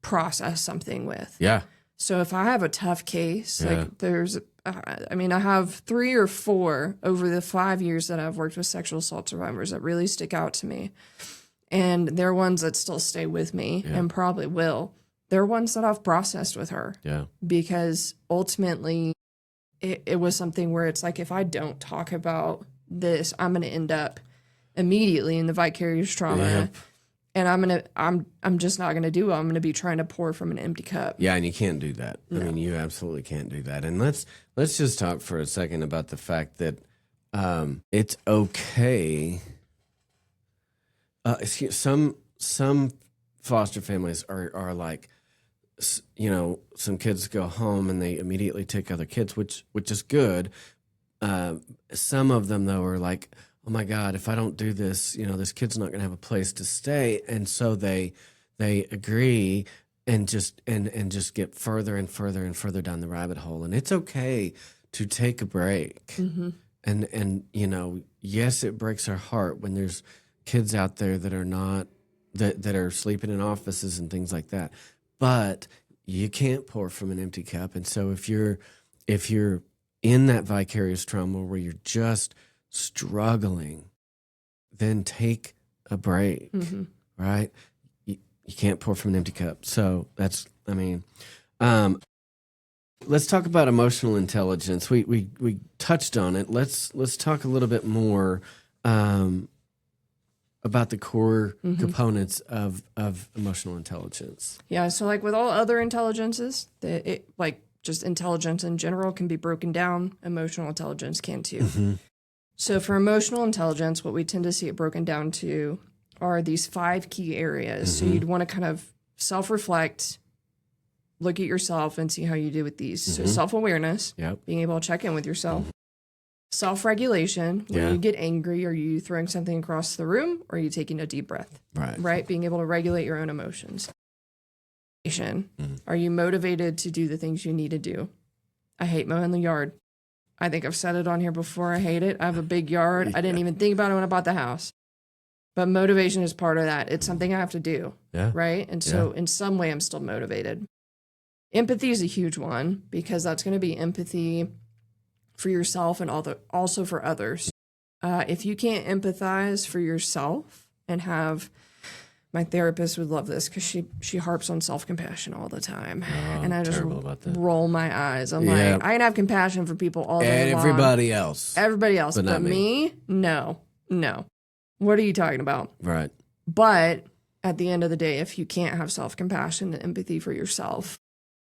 process something with. Yeah. So if I have a tough case, like there's, I have 3 or 4 over the 5 years that I've worked with sexual assault survivors that really stick out to me. And they're ones that still stay with me and probably will. They're ones that I've processed with her. Yeah. Because ultimately it was something where it's like, if I don't talk about this, I'm going to end up immediately in the vicarious trauma. Yep. And I'm just not going to do it. I'm going to be trying to pour from an empty cup. Yeah, and you can't do that. No. I mean, you absolutely can't do that. And let's just talk for a second about the fact that it's okay. Some foster families are like, some kids go home and they immediately take other kids, which is good. Some of them though are like, oh my God, if I don't do this, this kid's not going to have a place to stay. And so they agree and just get further and further and further down the rabbit hole. And it's okay to take a break. Mm-hmm. And yes, it breaks our heart when there's kids out there that are not, that are sleeping in offices and things like that. But you can't pour from an empty cup. And so if you're in that vicarious trauma where you're just struggling, then take a break, right? You can't pour from an empty cup. So that's, let's talk about emotional intelligence. We touched on it. Let's talk a little bit more about the core components of emotional intelligence. Yeah. So like with all other intelligences, just intelligence in general can be broken down. Emotional intelligence can too. Mm-hmm. So for emotional intelligence, what we tend to see it broken down to are these 5 key areas. Mm-hmm. So you'd want to kind of self-reflect, look at yourself and see how you do with these. Mm-hmm. So self-awareness, being able to check in with yourself. Mm-hmm. Self-regulation, when you get angry, are you throwing something across the room or are you taking a deep breath? Right? Being able to regulate your own emotions. Mm-hmm. Are you motivated to do the things you need to do? I hate mowing the yard. I think I've said it on here before. I hate it. I have a big yard. I didn't even think about it when I bought the house. But motivation is part of that. It's something I have to do. Yeah. Right? And so in some way, I'm still motivated. Empathy is a huge one because that's going to be empathy for yourself and also for others. If you can't empathize for yourself and have... My therapist would love this because she harps on self-compassion all the time. And I just roll my eyes. I'm like, I can have compassion for people all day long. Everybody else. But not me? No. What are you talking about? Right. But at the end of the day, if you can't have self-compassion and empathy for yourself,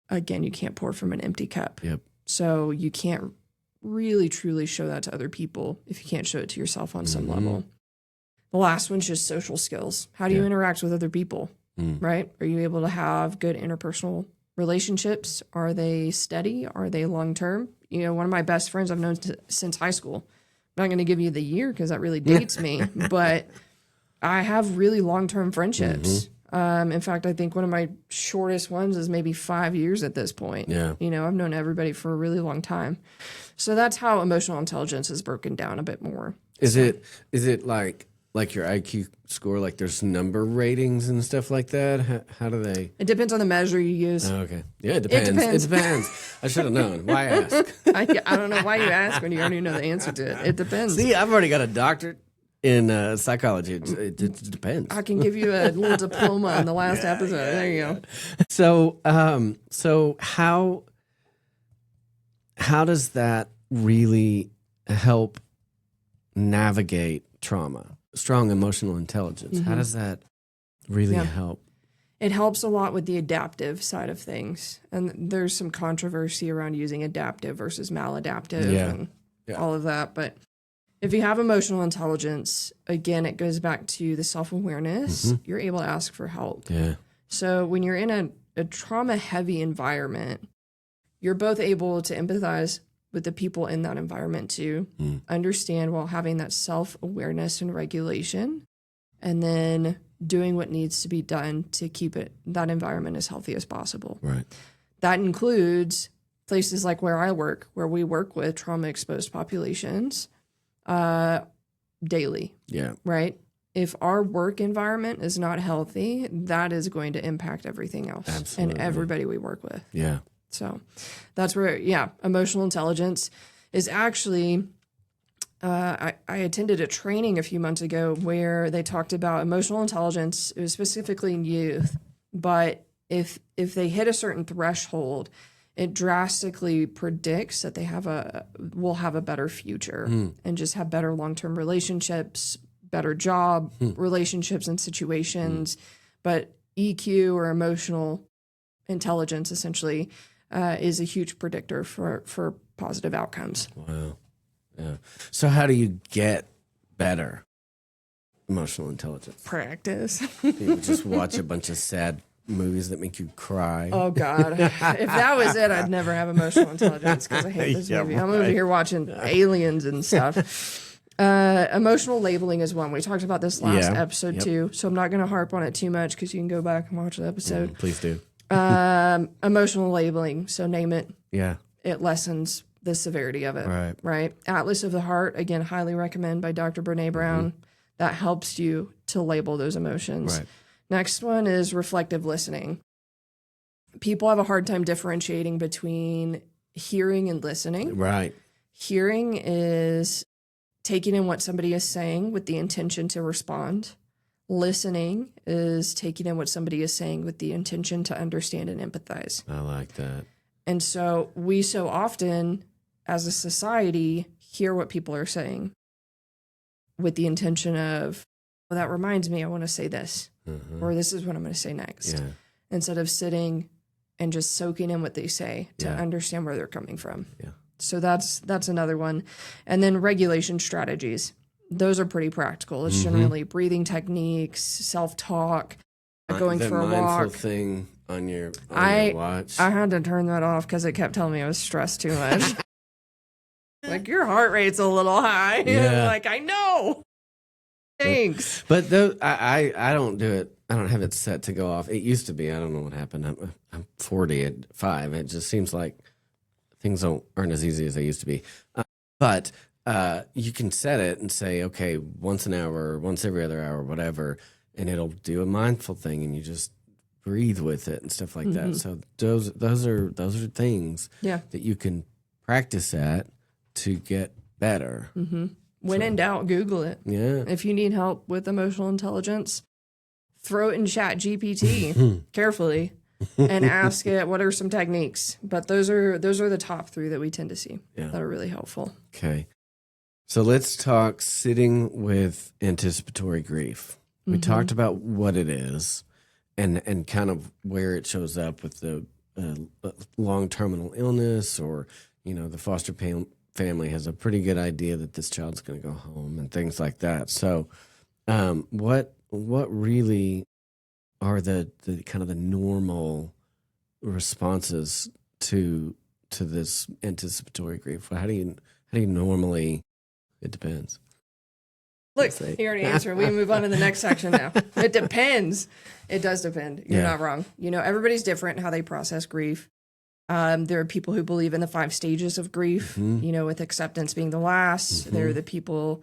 again, you can't pour from an empty cup. Yep. So you can't really, truly show that to other people if you can't show it to yourself on some level. The last one's just social skills. How do you interact with other people, right? Are you able to have good interpersonal relationships? Are they steady? Are they long-term? You know, one of my best friends I've known since high school. I'm not going to give you the year because that really dates me, but I have really long-term friendships. In fact, I think one of my shortest ones is maybe 5 years at this point. Yeah. You know, I've known everybody for a really long time. So that's how emotional intelligence is broken down a bit more. Is it like your IQ score, like there's number ratings and stuff like that? How do they? It depends on the measure you use. Oh, okay. Yeah, it depends. It depends. I should have known. Why ask? I don't know why you ask when you already know the answer to it. It depends. See, I've already got a doctorate in psychology. It depends. I can give you a little diploma on the last episode. There you go. So how does that really help navigate trauma? Strong emotional intelligence. How does that really help? It helps a lot with the adaptive side of things. And there's some controversy around using adaptive versus maladaptive and all of that. But if you have emotional intelligence, again, it goes back to the self-awareness. You're able to ask for help. Yeah. So when you're in a trauma-heavy environment, you're both able to empathize with the people in that environment to understand while having that self-awareness and regulation, and then doing what needs to be done to keep that environment as healthy as possible. Right. That includes places like where I work, where we work with trauma-exposed populations daily. Yeah. Right? If our work environment is not healthy, that is going to impact everything else. Absolutely. And everybody we work with. Yeah. So that's where, emotional intelligence is actually, I attended a training a few months ago where they talked about emotional intelligence. It was specifically in youth, but if they hit a certain threshold, it drastically predicts that they will have a better future and just have better long-term relationships, better job relationships and situations. But EQ, or emotional intelligence, essentially, is a huge predictor for positive outcomes. Wow. Yeah. So how do you get better emotional intelligence? Practice. You just watch a bunch of sad movies that make you cry. Oh, God. If that was it, I'd never have emotional intelligence because I hate this movie. I'm over here watching aliens and stuff. Emotional labeling is one. We talked about this last episode too, so I'm not going to harp on it too much because you can go back and watch the episode. Please do. Emotional labeling. So name it. Yeah. It lessens the severity of it. Right. Atlas of the Heart, again, highly recommend, by Dr. Brene Brown. That helps you to label those emotions. Right. Next one is reflective listening. People have a hard time differentiating between hearing and listening. Right. Hearing is taking in what somebody is saying with the intention to respond. Listening is taking in what somebody is saying with the intention to understand and empathize. I like that. And so we so often, as a society, hear what people are saying with the intention of, well, that reminds me, I want to say this, or this is what I'm going to say next. Yeah. Instead of sitting and just soaking in what they say to understand where they're coming from. Yeah. So that's another one. And then regulation strategies. Those are pretty practical. It's generally breathing techniques, self-talk, going for a walk. Mindful thing on your watch. I had to turn that off because it kept telling me I was stressed too much. Like, your heart rate's a little high. Yeah. Like, I know. Thanks. But I don't do it. I don't have it set to go off. It used to be. I don't know what happened. I'm 40 at 5. It just seems like things aren't as easy as they used to be. But you can set it and say, okay, once an hour, or once every other hour, whatever, and it'll do a mindful thing, and you just breathe with it and stuff like that. So those are things that you can practice at to get better. When in doubt, Google it. Yeah. If you need help with emotional intelligence, throw it in Chat GPT carefully and ask it, what are some techniques? But those are the top 3 that we tend to see that are really helpful. Okay. So let's talk sitting with anticipatory grief. We talked about what it is and kind of where it shows up with the long terminal illness, or, the foster family has a pretty good idea that this child's going to go home and things like that. So What really are the kind of the normal responses to this anticipatory grief? How do you normally? It depends. Look, you already answered. We move on to the next section now. It depends. It does depend. You're not wrong. Everybody's different how they process grief. There are people who believe in the 5 stages of grief, with acceptance being the last. There are the people,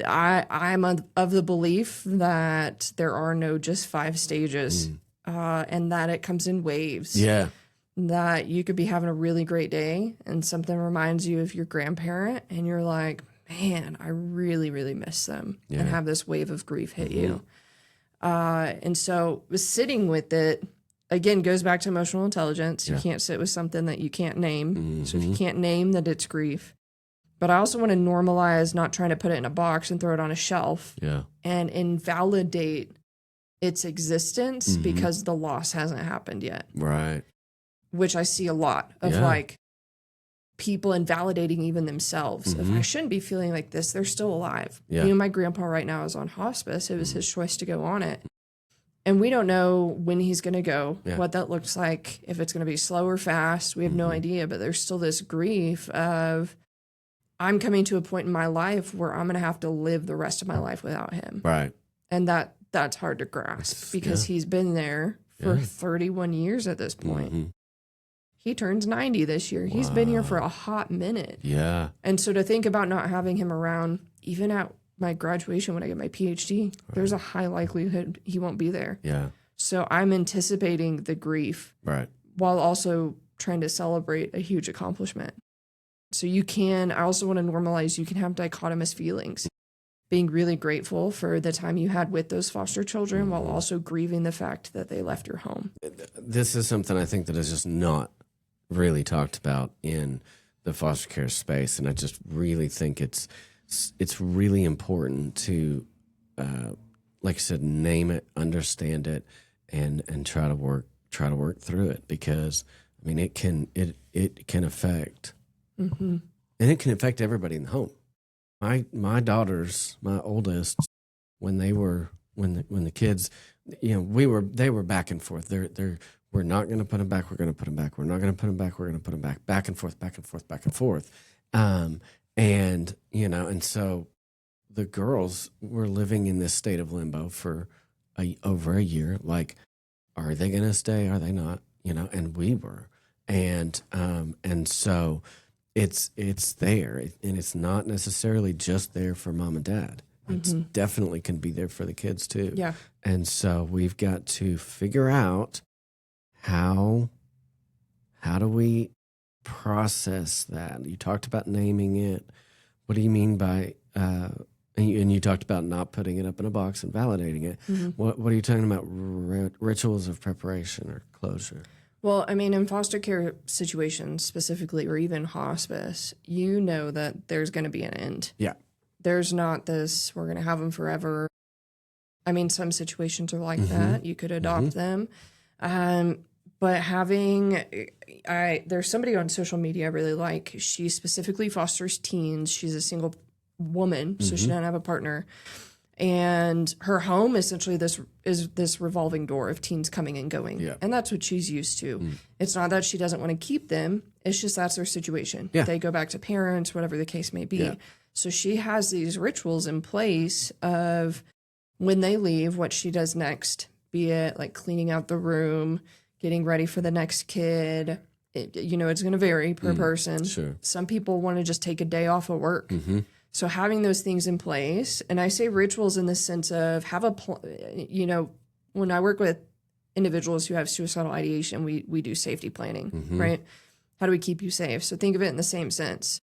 I'm of the belief that there are no just 5 stages, and that it comes in waves. Yeah. That you could be having a really great day and something reminds you of your grandparent and you're like, man, I really, really miss them, and have this wave of grief hit you. And so sitting with it, again, goes back to emotional intelligence. You can't sit with something that you can't name. So if you can't name that it's grief. But I also want to normalize not trying to put it in a box and throw it on a shelf and invalidate its existence because the loss hasn't happened yet. Right. Which I see a lot of like people invalidating even themselves. If I shouldn't be feeling like this, they're still alive. My grandpa right now is on hospice. It was his choice to go on it. And we don't know when he's going to go, what that looks like, if it's going to be slow or fast. We have no idea, but there's still this grief of I'm coming to a point in my life where I'm going to have to live the rest of my life without him. Right. And that's hard to grasp because he's been there for 31 years at this point. He turns 90 this year. He's been here for a hot minute. Yeah. And so to think about not having him around, even at my graduation when I get my PhD, there's a high likelihood he won't be there. Yeah. So I'm anticipating the grief while also trying to celebrate a huge accomplishment. So I also want to normalize, you can have dichotomous feelings. Being really grateful for the time you had with those foster children while also grieving the fact that they left your home. This is something I think that is just not really talked about in the foster care space. And I just really think it's really important to, like I said, name it, understand it, and try to work through it, because I mean it can affect, and it can affect everybody in the home. My daughters, my oldest, when the kids, they were back and forth. We're not going to put them back. We're going to put them back. We're not going to put them back. We're going to put them back. Back and forth, back and forth, back and forth. And so the girls were living in this state of limbo for over a year. Like, are they going to stay? Are they not? And we were. And so it's there, and it's not necessarily just there for mom and dad. It's definitely can be there for the kids too. Yeah. And so we've got to figure out how do we process that? You talked about naming it. What do you mean by and you talked about not putting it up in a box and validating it. What are you talking about? Rituals of preparation or closure? Well, I mean, in foster care situations specifically, or even hospice, that there's going to be an end. Yeah. There's not this, we're going to have them forever. I mean, some situations are like that. You could adopt them. But there's somebody on social media I really like. She specifically fosters teens. She's a single woman, so she doesn't have a partner. And her home essentially is this revolving door of teens coming and going. Yeah. And that's what she's used to. It's not that she doesn't want to keep them. It's just that's their situation. Yeah. They go back to parents, whatever the case may be. Yeah. So she has these rituals in place of when they leave, what she does next, be it like cleaning out the room, getting ready for the next kid. It's going to vary per person. Sure. Some people want to just take a day off of work. So having those things in place, and I say rituals in the sense of when I work with individuals who have suicidal ideation, we do safety planning, right? How do we keep you safe? So think of it in the same sense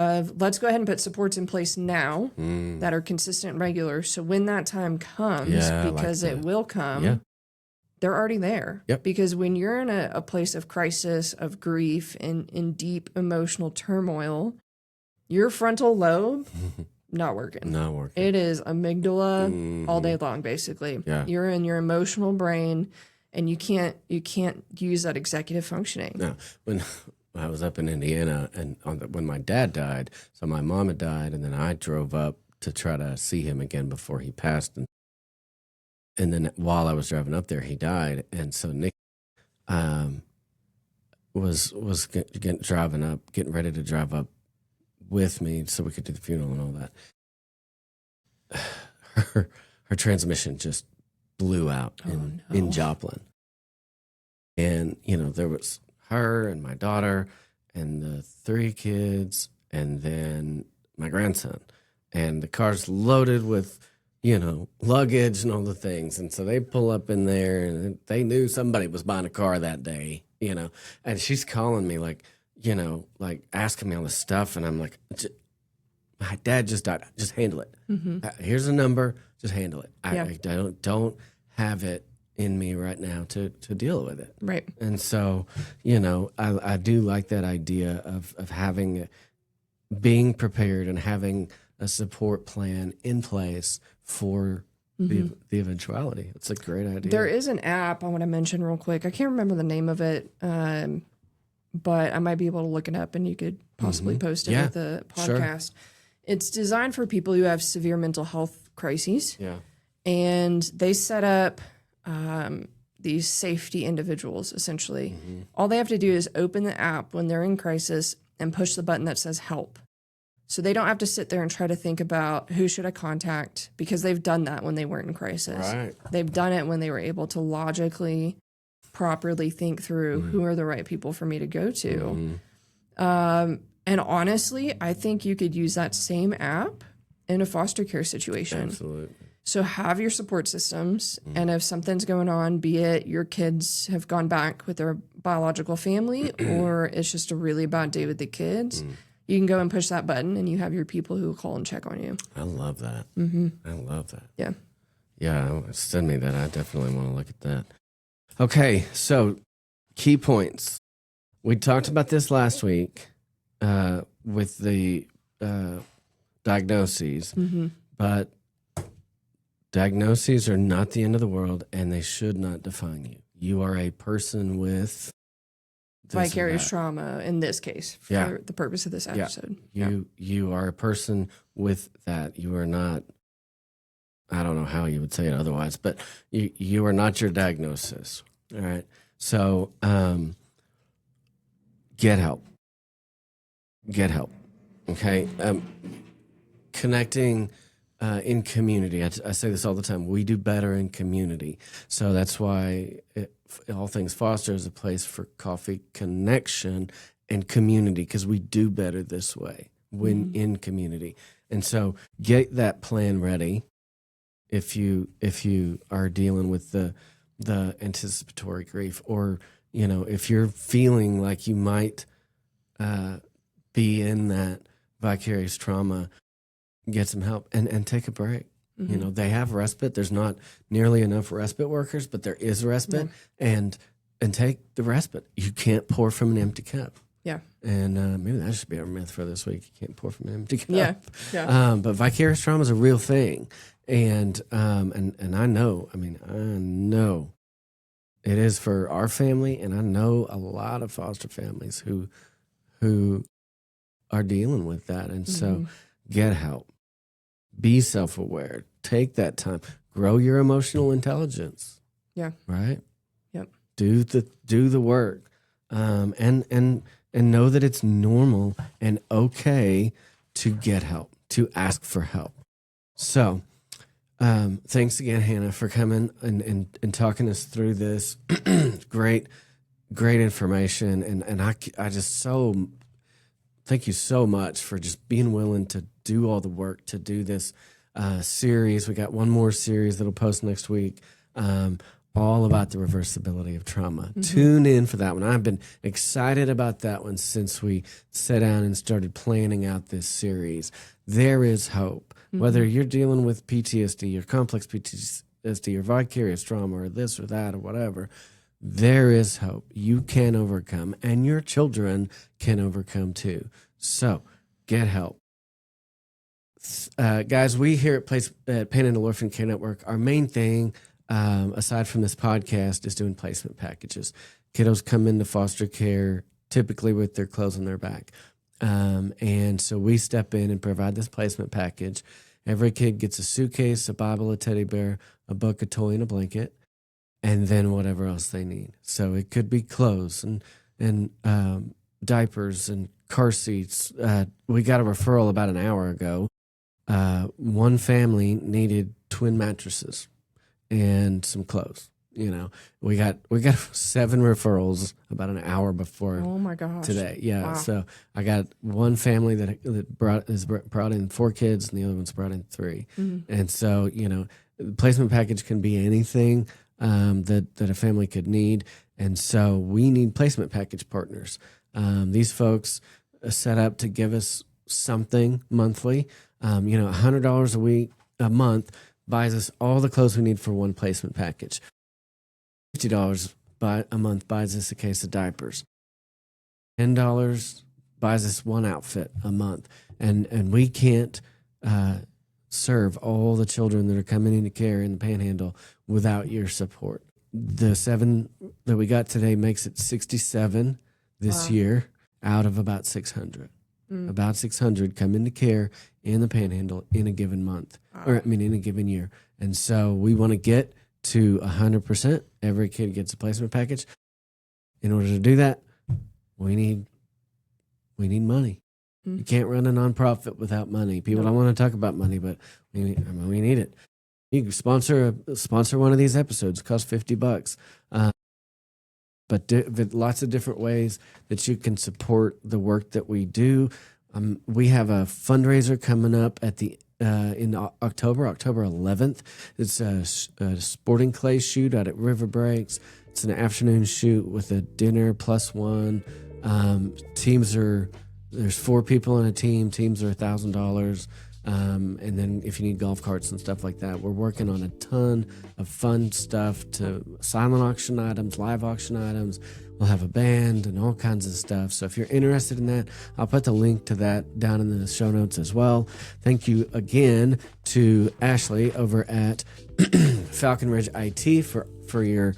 of let's go ahead and put supports in place now that are consistent and regular. So when that time comes, because it will come, they're already there. Yep. Because when you're in a place of crisis, of grief, and in deep emotional turmoil, your frontal lobe, not working. Not working. It is amygdala all day long, basically. Yeah. You're in your emotional brain, and you can't use that executive functioning. No. When I was up in Indiana, and when my dad died, so my mom had died, and then I drove up to try to see him again before he passed. And then while I was driving up there, he died. And so Nick was getting ready to drive up with me so we could do the funeral and all that. Her transmission just blew out in Joplin. And, there was her and my daughter and the 3 kids and then my grandson. And the car's loaded with, luggage and all the things. And so they pull up in there and they knew somebody was buying a car that day, And she's calling me like asking me all this stuff. And I'm like, my dad just died. Just handle it. Mm-hmm. Here's a number. Just handle it. I don't have it in me right now to deal with it. Right. And so, I do like that idea of being prepared and having a support plan in place for the eventuality. It's a great idea. There is an app I want to mention real quick. I can't remember the name of it, but I might be able to look it up and you could possibly post it with the podcast. Sure. It's designed for people who have severe mental health crises. Yeah. And they set up these safety individuals, essentially. Mm-hmm. All they have to do is open the app when they're in crisis and push the button that says help. So they don't have to sit there and try to think about who should I contact, because they've done that when they weren't in crisis. Right. They've done it when they were able to logically, properly think through who are the right people for me to go to. Mm-hmm. And honestly, I think you could use that same app in a foster care situation. Absolutely. So have your support systems, and if something's going on, be it your kids have gone back with their biological family or it's just a really bad day with the kids, you can go and push that button and you have your people who will call and check on you. I love that. Mm-hmm. I love that. Yeah. Yeah, send me that. I definitely want to look at that. Okay, so key points. We talked about this last week with the diagnoses, but diagnoses are not the end of the world, and they should not define you. You are a person with vicarious trauma in this case for the purpose of this episode. You are a person with that. You are not, I don't know how you would say it otherwise, but you are not your diagnosis. All right. So get help. Get help. Okay. Connecting in community. I say this all the time. We do better in community. So that's why All Things Foster is a place for coffee connection and community, because we do better this way when in community. And so get that plan ready if you are dealing with the anticipatory grief, or if you're feeling like you might be in that vicarious trauma. Get some help and take a break. Mm-hmm. They have respite. There's not nearly enough respite workers, but there is respite, and take the respite. You can't pour from an empty cup. Yeah. And maybe that should be our myth for this week. You can't pour from an empty cup. Yeah. But vicarious trauma is a real thing. And I know, I know it is for our family, and I know a lot of foster families who are dealing with that. And so get help. Be self-aware. Take that time. Grow your emotional intelligence. Yeah. Right? Yep. Do the work. And know that it's normal and okay to get help, to ask for help. So, thanks again, Hannah, for coming and talking us through this. Great information. And I just thank you so much for just being willing to do all the work to do this series. We got one more series that'll post next week, all about the reversibility of trauma. Mm-hmm. Tune in for that one. I've been excited about that one since we sat down and started planning out this series. There is hope. Mm-hmm. Whether you're dealing with PTSD or complex PTSD or vicarious trauma or this or that or whatever, there is hope. You can overcome, and your children can overcome too. So get help. Guys, we here at Panhandle Orphan Care Network, our main thing, aside from this podcast, is doing placement packages. Kiddos come into foster care typically with their clothes on their back. And so we step in and provide this placement package. Every kid gets a suitcase, a Bible, a teddy bear, a book, a toy, and a blanket, and then whatever else they need. So it could be clothes and diapers and car seats. We got a referral about an hour ago. One family needed twin mattresses and some clothes. We got 7 referrals about an hour before. Oh my gosh! Today, yeah. Wow. So I got one family that brought in 4 kids, and the other one's brought in 3. Mm-hmm. And so the placement package can be anything that a family could need, and so we need placement package partners. These folks are set up to give us something monthly. $100 a month buys us all the clothes we need for one placement package. $50 a month buys us a case of diapers. $10 buys us one outfit a month. And we can't serve all the children that are coming into care in the Panhandle without your support. The 7 that we got today makes it 67 this year out of about 600. About 600 come into care in the Panhandle in a given month, in a given year. And so we want to get to 100%. Every kid gets a placement package. In order to do that, we need money. You can't run a nonprofit without money. People don't want to talk about money, but we need it. You can sponsor one of these episodes. It costs $50. But lots of different ways that you can support the work that we do. We have a fundraiser coming up at in October 11th. It's a sporting clay shoot out at River Breaks. It's an afternoon shoot with a dinner plus one. There's 4 people on a team. Teams are $1,000. And then if you need golf carts and stuff like that, we're working on a ton of fun stuff to silent auction items, live auction items. We'll have a band and all kinds of stuff. So if you're interested in that, I'll put the link to that down in the show notes as well. Thank you again to Ashley over at Falcon Ridge IT for your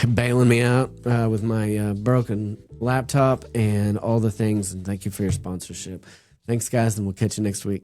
bailing me out with my broken laptop and all the things. And thank you for your sponsorship. Thanks, guys, and we'll catch you next week.